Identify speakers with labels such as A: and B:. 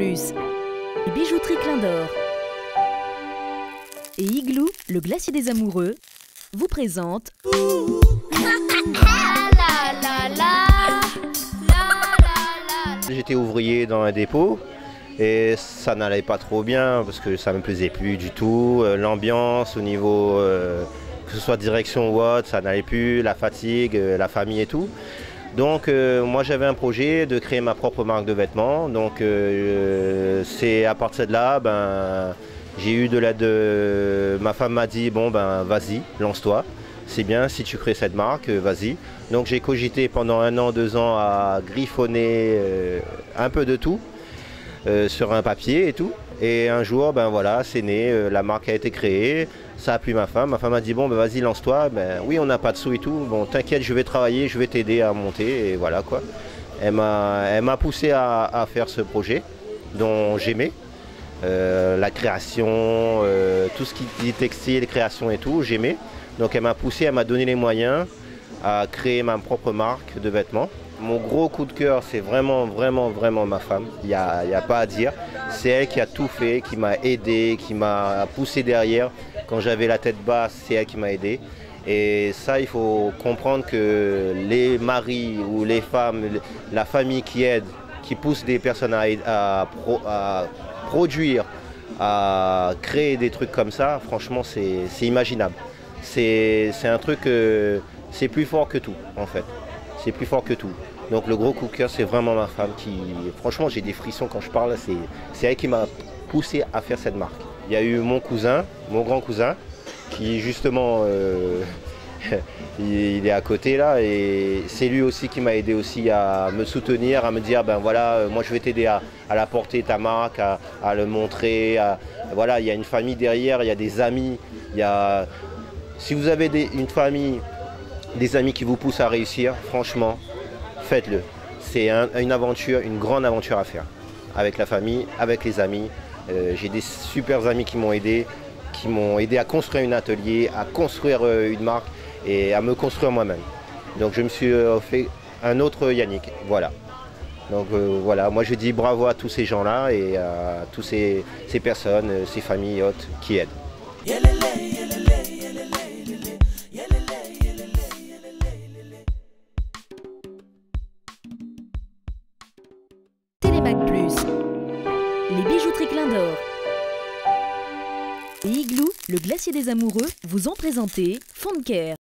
A: Plus, les bijouteries Clin d'Or et Igloo, le glacier des amoureux, vous présentent
B: J'étais ouvrier dans un dépôt et ça n'allait pas trop bien parce que ça ne me plaisait plus du tout. L'ambiance au niveau, que ce soit direction ou autre, ça n'allait plus, la fatigue, la famille et tout. Donc moi j'avais un projet de créer ma propre marque de vêtements. Donc c'est à partir de là, j'ai eu de l'aide ma femme m'a dit bon vas-y, lance-toi. C'est bien si tu crées cette marque, vas-y. Donc j'ai cogité pendant 1 an, 2 ans à griffonner un peu de tout sur un papier et tout. Et un jour, voilà, c'est né, la marque a été créée, ça a plu ma femme. Ma femme a dit bon vas-y lance-toi, oui on n'a pas de sous et tout, bon t'inquiète je vais travailler, je vais t'aider à monter et voilà quoi. Elle m'a poussé à faire ce projet dont j'aimais. La création, tout ce qui dit textile, création et tout, j'aimais. Donc elle m'a poussé, elle m'a donné les moyens à créer ma propre marque de vêtements. Mon gros coup de cœur, c'est vraiment ma femme. Il n'y a pas à dire. C'est elle qui a tout fait, qui m'a aidé, qui m'a poussé derrière. Quand j'avais la tête basse, c'est elle qui m'a aidé. Et ça, il faut comprendre que les maris ou les femmes, la famille qui aide, qui pousse des personnes à produire, à créer des trucs comme ça, franchement, c'est imaginable. C'est un truc, c'est plus fort que tout en fait, c'est plus fort que tout. Donc le gros coup de cœur c'est vraiment ma femme qui, franchement j'ai des frissons quand je parle, c'est elle qui m'a poussé à faire cette marque. Il y a eu mon cousin, mon grand cousin, qui justement, il est à côté là et c'est lui aussi qui m'a aidé aussi à me soutenir, à me dire voilà, moi je vais t'aider à la porter ta marque, à le montrer, voilà, il y a une famille derrière, il y a des amis, il y a... Si vous avez une famille, des amis qui vous poussent à réussir, franchement, faites-le. C'est une aventure, une grande aventure à faire. Avec la famille, avec les amis. J'ai des super amis qui m'ont aidé à construire un atelier, à construire une marque et à me construire moi-même. Donc je me suis fait un autre Yannick, voilà. Donc voilà, moi je dis bravo à tous ces gens-là et à toutes ces personnes, ces familles hautes qui aident.
A: Télémac Plus, les bijouteries Clin d'Or et Igloo, le glacier des amoureux, vous ont présenté Fond de Care.